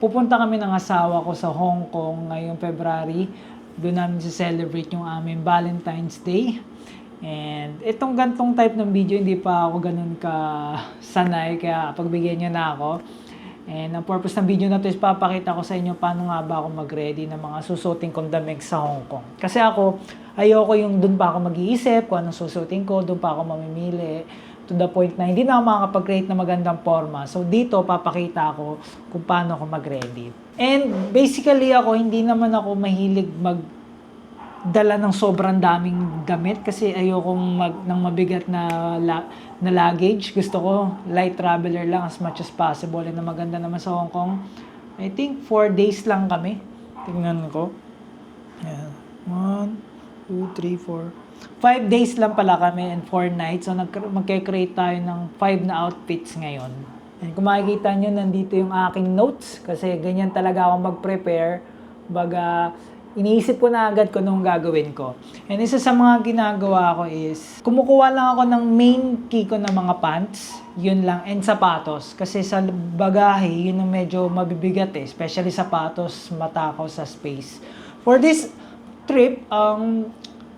Pupunta kami ng asawa ko sa Hong Kong ngayong February. Doon namin celebrate yung aming Valentine's Day. And itong gantong type ng video, hindi pa ako ganun ka sanay, kaya pagbigyan niyo na ako. And ang purpose ng video na to is papakita ko sa inyo paano nga ba ako mag-ready ng mga susuotin kong damit sa Hong Kong. Kasi ako, ayoko yung doon pa ako mag-iisip kung anong susuotin ko, doon pa ako mamimili. To the point na hindi na ako makakapag-create ng magandang forma. So dito, papakita ko kung paano ako mag-ready. And basically ako, hindi naman ako mahilig magdala ng sobrang daming damit kasi ayokong ng mabigat na luggage. Gusto ko light traveler lang as much as possible. And na maganda naman sa Hong Kong. I think 4 days lang kami. Tingnan ko. Yan. 1, 2, 3, 4. 5 days lang pala kami and 4 nights. So, magkikreate tayo ng 5 na outfits ngayon. And kung makikita nyo, nandito yung aking notes. Kasi ganyan talaga ako mag-prepare. Baga, iniisip ko na agad kung anong gagawin ko. And isa sa mga ginagawa ko is, kumukuha lang ako ng main key ko ng mga pants. Yun lang. And sapatos. Kasi sa bagahe, yun ang medyo mabibigat eh. Especially sapatos, matakaw sa space. For this trip,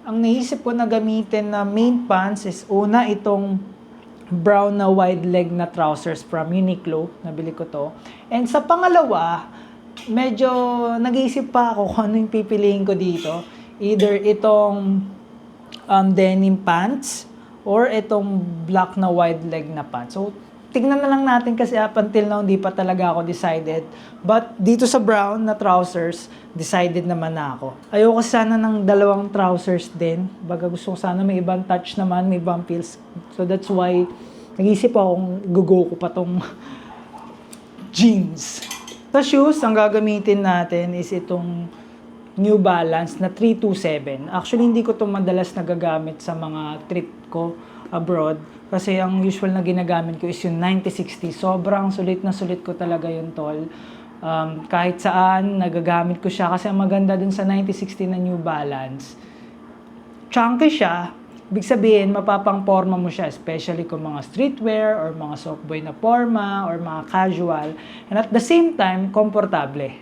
ang naisip ko na gamitin na main pants is una itong brown na wide leg na trousers from Uniqlo. Nabili ko to. And sa pangalawa, medyo nag-iisip pa ako kung ano yung pipiliin ko dito. Either itong denim pants or itong black na wide leg na pants. So, tignan na lang natin kasi up until now, hindi pa talaga ako decided. But dito sa brown na trousers, decided naman na ako. Ayoko sana ng dalawang trousers din. Baga gusto ko sana may ibang touch naman, may ibang feels. So that's why, nag-isip ako kung go ko pa tong jeans. Sa shoes, ang gagamitin natin is itong New Balance na 327. Actually, hindi ko ito madalas nagagamit sa mga trip ko abroad. Kasi ang usual na ginagamit ko is yung 9060. Sobrang sulit na sulit ko talaga yung tol. Kahit saan, nagagamit ko siya. Kasi ang maganda dun sa 9060 na New Balance, chunky siya. Ibig sabihin, mapapang-forma mo siya. Especially kung mga streetwear or mga softboy na forma or mga casual. And at the same time, komportable.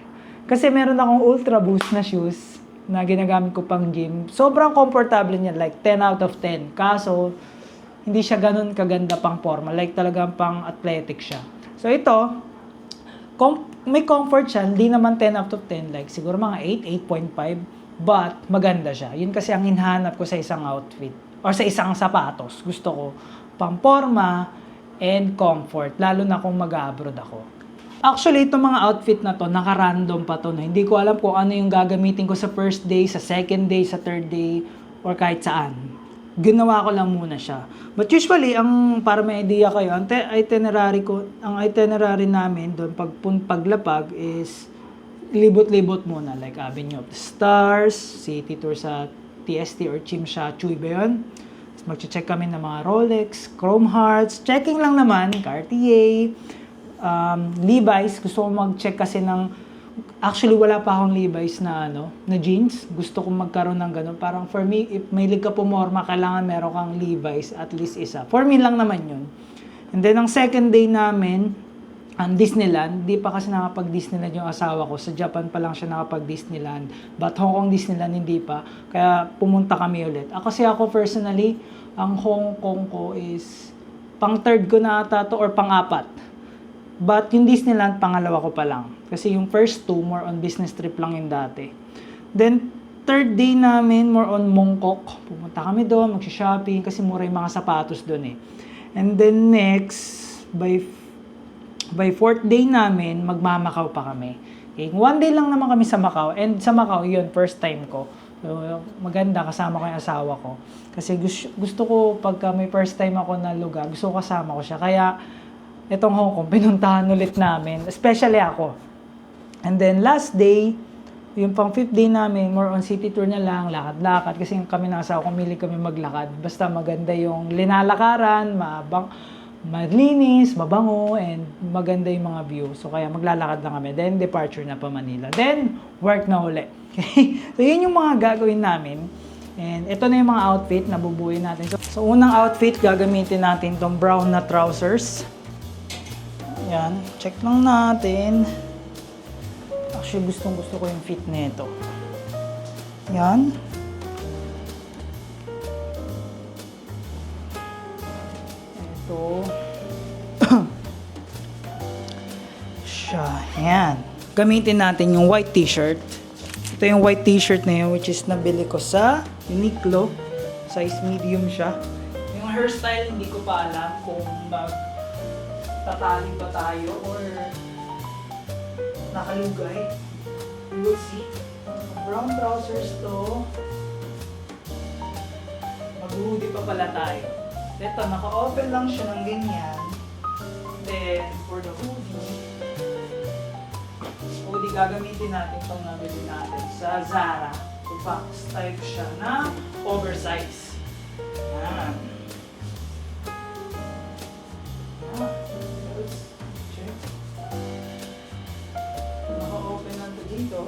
Kasi meron akong Ultra Boost na shoes na ginagamit ko pang gym. Sobrang komportable niya. Like 10 out of 10. Kaso, hindi siya ganun kaganda pang forma. Like talagang pang athletic siya. So ito, may comfort siya. Hindi naman 10 out of 10. Like siguro mga 8, 8.5. But maganda siya. Yun kasi ang hinahanap ko sa isang outfit. Or sa isang sapatos. Gusto ko pang forma and comfort. Lalo na kung mag-abroad ako. Actually, itong mga outfit na to, naka-random pa to. No? Hindi ko alam kung ano yung gagamitin ko sa first day, sa second day, sa third day, or kahit saan. Ginawa ko lang muna siya. But usually, para may idea kayo, ang itinerary namin doon paglapag is libot-libot muna. Like Avenue of the Stars, city tour sa TST or Tsim Sha Tsui ba yun? Mag-check kami ng mga Rolex, Chrome Hearts, checking lang naman, Cartier, Levi's. Gusto ko mag-check kasi actually, wala pa akong Levi's na jeans. Gusto kong magkaroon ng ganun. Parang for me, if may ka pumorma, kailangan meron kang Levi's at least isa. For me lang naman yun. And then, ang second day namin, ang Disneyland, di pa kasi nakapag-Disneyland yung asawa ko. Sa Japan pa lang siya nakapag-Disneyland. But Hong Kong Disneyland, hindi pa. Kaya pumunta kami ulit. Kasi ako personally, ang Hong Kong ko is pang third ko na ata to or pang apat. But yung Disneyland, pangalawa ko pa lang. Kasi yung first two, more on business trip lang yung dati. Then, third day namin, more on Mongkok. Pumunta kami doon, mag-shopping, kasi mura yung mga sapatos doon eh. And then next, by fourth day namin, magmamakaw pa kami. Okay? 1 day lang naman kami sa Macau. And sa Macau, yun, first time ko. So, maganda, kasama ko yung asawa ko. Kasi gusto ko, pagka may first time ako na lugar, gusto ko kasama ko siya. Kaya, itong Hong Kong, pinuntahan ulit namin. Especially ako. And then last day, yung pang 5th day namin, more on city tour na lang, lakad-lakad. Kasi kami ng asawa, kumili kami maglakad. Basta maganda yung linalakaran, malinis, mabango, and maganda yung mga view. So kaya maglalakad lang kami. Then departure na pa Manila. Then work na uli. Okay? So yun yung mga gagawin namin. And ito na yung mga outfit na bubuuin natin. So unang outfit, gagamitin natin tong brown na trousers. Yan, check lang natin. Actually, gustong gusto ko yung fit nito. Yan. Ito. Siya. Yan. Gamitin natin yung white t-shirt. Ito yung white t-shirt na yun, which is nabili ko sa Uniqlo. Size medium siya. Yung hairstyle, hindi ko pa alam kung tatali ba tayo or nakalugay. We will see. Brown trousers to. Mag-hoodie pa pala tayo. Ito, naka-open lang siya ng ganyan. Then, for the hoodie gagamitin natin itong nabili natin sa Zara. Box type siya na oversize. Yan. Check. Naka-open na ito dito.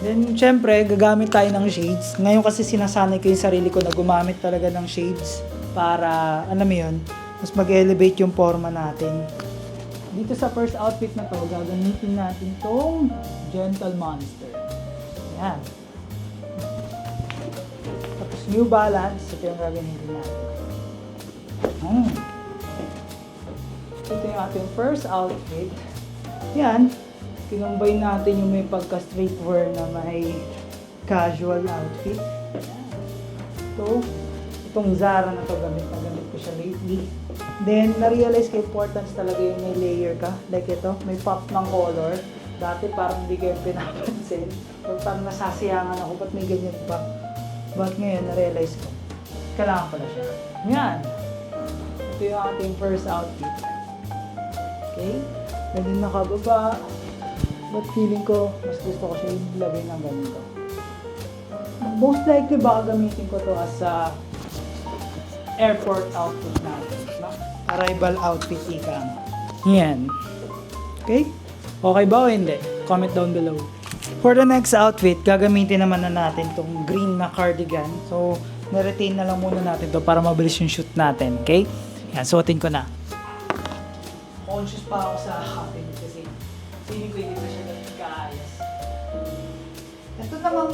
Then, syempre, gagamit tayo ng shades. Ngayon kasi sinasanay ko yung sarili ko na gumamit talaga ng shades para, alam mo yun, mas mag-elevate yung forma natin. Dito sa first outfit na to, gagamitin natin tong Gentle Monster. Yan. Tapos New Balance, ito yung gagamitin natin. Ito yung ating first outfit. Yan. Kinumbay natin yung may pagka-streetwear na may casual outfit. Itong Zara na to, gamit ko siya lately. Then, na-realize ko importance talaga yung may layer ka. Like ito, may pop ng color. Dati parang hindi ko yung pinapansin. Parang nasasiyangan ako, ba't may ganyan pa? But ngayon, na-realize ko, kailangan pala siya. Yan! Ito yung ating first outfit. Okay? Pwede nakababa. But feeling ko, mas gusto ko siya ilagay ng ganito. Most likely, baka gamitin ko to as a airport outfit natin. No? Arrival outfit ika. Yan. Okay? Okay ba o hindi? Comment down below. For the next outfit, gagamitin naman na natin tong green na cardigan. So, na-retain na lang muna natin to para mabilis yung shoot natin. Okay? Yan, suotin ko na. Conscious pa ako sa akin kasi feeling ko hindi pa siya ganun kaayos. Ito namang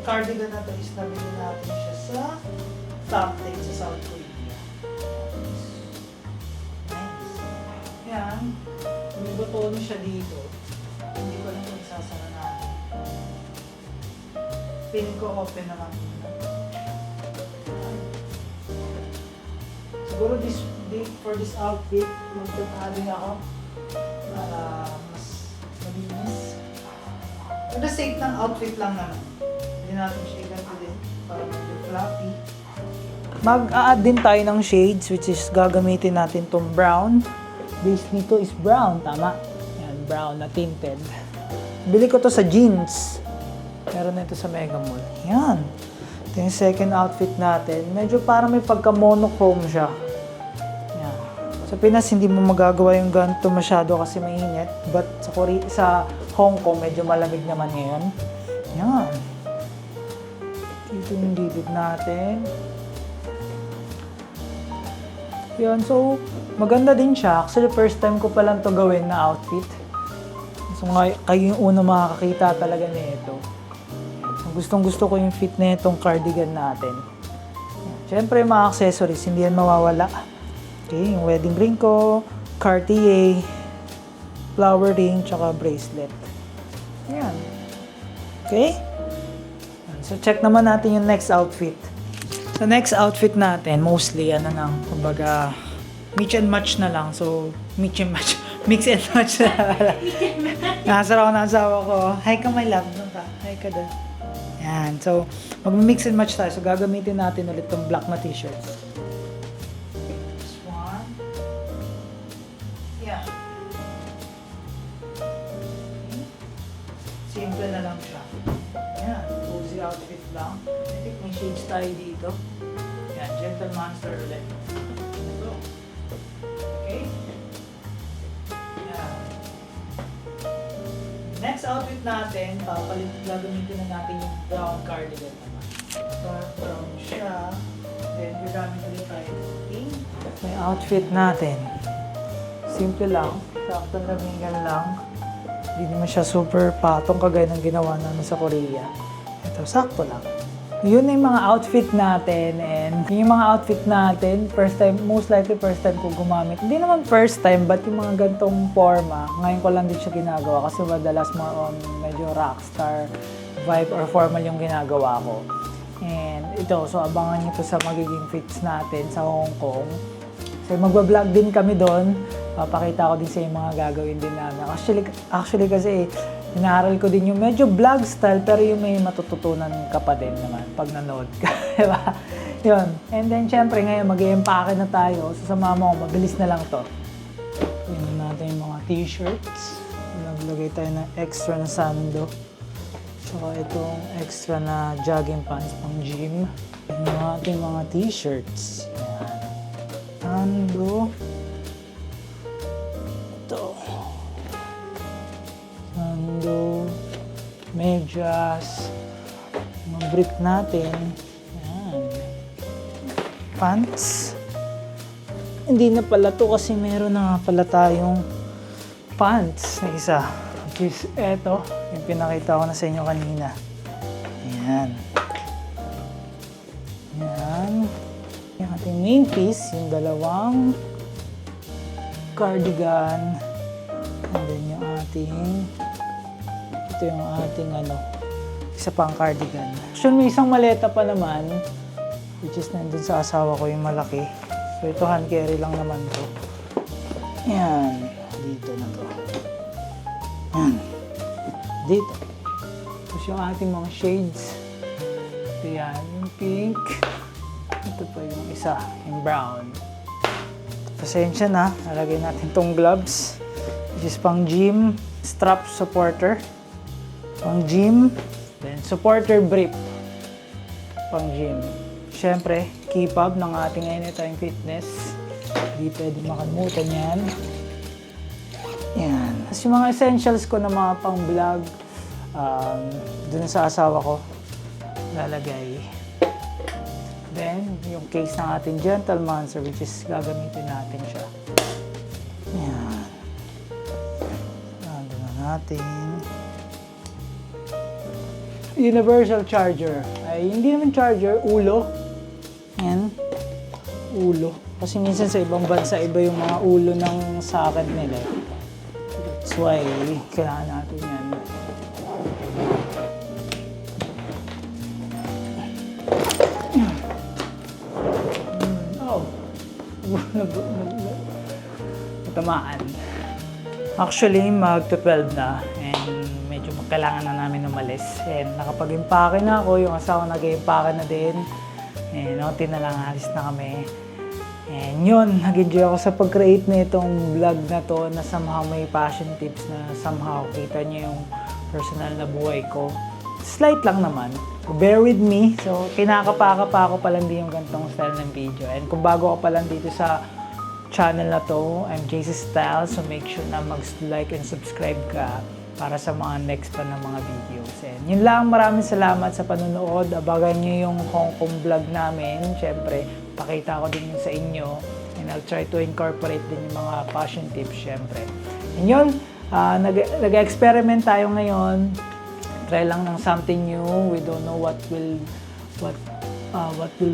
cardigan na to is nabili natin siya sa Thumbtack sa South Korea. Nice. Yan. May buton siya dito. Hindi ko lang kung isasara natin. Feeling ko open naman. Siguro for this outfit, magtatali ako para mas malinis. For the sake ng outfit lang naman. Hindi natin siya ganito din para medyo fluffy. Mag-a-add din tayo ng shades which is gagamitin natin tong brown. Base nito is brown, tama? Yan, brown na tinted. Bili ko to sa jeans. Meron na ito sa Mega Mall. Yan. Ito yung second outfit natin. Medyo parang may pagka-monochrome siya. Yan. Sa Pinas, hindi mo magagawa yung ganito masyado kasi mainit. But sa Hong Kong, medyo malamig naman ngayon. Yan. Ito yung gilid natin. Yan, so maganda din siya. Actually, first time ko pa lang to gawin na outfit. So, kayo yung unang makakakita talaga nito. So, gustong-gusto ko yung fit na itong cardigan natin. Siyempre, yung mga accessories, hindi yan mawawala. Okay, yung wedding ring ko, Cartier, flower ring, tsaka bracelet. Yan. Okay? So, check naman natin yung next outfit. Sa next outfit natin, mostly, kumbaga, mix and match na lang. So, mix and match na lang. Nakasara ko na asawa ko. Hi ka, my love. Hi ka doon. Yan. So, mag-mix and match tayo. So, gagamitin natin ulit itong black na t-shirt. This one. Yeah. Simple na lang siya. Yan. Cozy outfit lang. I think may shades tayo dito. Yan. Gentle Monster ulit. So, okay. Yan. Next outfit natin, gagamitin na natin yung brown cardigan naman. Dark brown siya. Then, gagamit ulit tayo ng pink. May outfit natin. Simple lang. Sakto na bingan lang. Hindi naman siya super patong kagaya ng ginawa namin sa Korea. Ito, sakto lang. Yun yung mga outfit natin, and yung mga outfit natin, first time, most likely first time ko gumamit. Hindi naman first time, but yung mga gantong forma, ngayon ko lang din siya ginagawa kasi madalas more on medyo rockstar vibe or formal yung ginagawa ko. And ito, so abangan nyo ito sa magiging fits natin sa Hong Kong. So magbablog din kami doon, papakita ko din sa yung mga gagawin din namin. Actually kasi inaaral ko din yung medyo vlog style, pero yung may matututunan ka pa din naman pag nanood ka, diba? Yun. And then, syempre, ngayon mag-i-empake na tayo. So, sa mama ko, mabilis na lang to. Yun natin yung mga t-shirts. Naglagay tayo ng extra na sando. Tsaka itong extra na jogging pants pang gym. Yung ating mga t-shirts. Yan. Sando. Ito. Sando, medyas, mga brief natin, yan. Pants. Hindi na pala to kasi meron na nga pala tayong pants na isa. Which is eto, yung pinakita ko na sa inyo kanina. Ayan. Ayan. Yung ating main piece, yung dalawang cardigan. And then yung ito yung ating isa pang cardigan. Actually, may isang maleta pa naman, which is nandun sa asawa ko yung malaki. So ito hand carry lang naman to. Yan, dito na to. Yan, dito. Tapos yung ating mga shades. Ito yan, yung pink. Ito pa yung isa, yung brown. Pasensya na, nalagay natin tong gloves. Which is pang gym, strap supporter. Pang gym, then supporter brief. Pang gym. Siyempre, keep up ng ating Anytime Fitness. Hindi pwede makalimutan yan. Yan. Tapos yung mga essentials ko na mga pang vlog, dun sa asawa ko, lalagay. Then, yung case ng ating Gentleman, which is gagamitin natin siya. Yan. Nandun na natin. Universal charger. Ay, hindi naman charger, ulo. Yan. Ulo. Kasi minsan sa ibang bansa, iba yung mga ulo ng socket nila. That's why, kailangan natin yan. Tamaan. Actually, mag-12 na and medyo kailangan na namin umalis. And nakapag-impake na ako, yung asawa nag-impake na din. And unti na lang, alis na kami. And yun, nag-enjoy ako sa pag-create na itong vlog na to na somehow may passion tips na somehow kita niyo yung personal na buhay ko. Slight lang naman. Bear with me. So, kinakapa-kapa ako pa lang din yung gantong style ng video. And kung bago ka pa lang dito sa channel na to, I'm JC Style. So, make sure na mag-like and subscribe ka para sa mga next pa na mga videos. And yun lang, maraming salamat sa panonood. Abagan nyo yung Hong Kong vlog namin. Siyempre, pakita ko din yun sa inyo. And I'll try to incorporate din yung mga passion tips, siyempre. And yun, nag-experiment tayo ngayon. Try lang ng something new. We don't know what will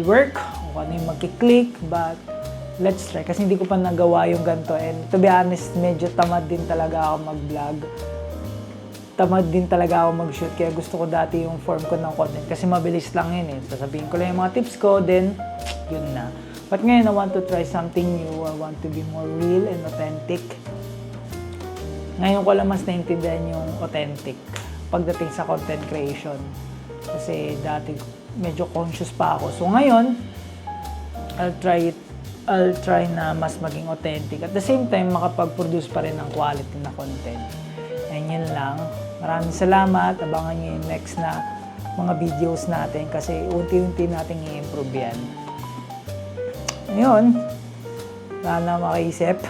work, o ano yung magki-click, but let's try. Kasi hindi ko pa nagawa yung ganito. And to be honest, medyo tamad din talaga ako mag-vlog. Tamad din talaga ako mag-shoot. Kaya gusto ko dati yung form ko ng content. Kasi mabilis lang yun eh. Sasabihin ko lang yung mga tips ko, then yun na. But ngayon, I want to try something new. I want to be more real and authentic. Ngayon ko lang mas naintindihan yung authentic pagdating sa content creation. Kasi dati medyo conscious pa ako. So ngayon, I'll try na mas maging authentic. At the same time, makapag-produce pa rin ng quality na content. And yun lang. Maraming salamat. Abangan nyo yung next na mga videos natin kasi unti-unti natin i-improve yan. Ngayon, wala na makaisip.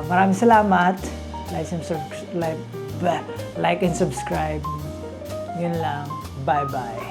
Maraming salamat. Like and subscribe. Yun lang. Bye-bye.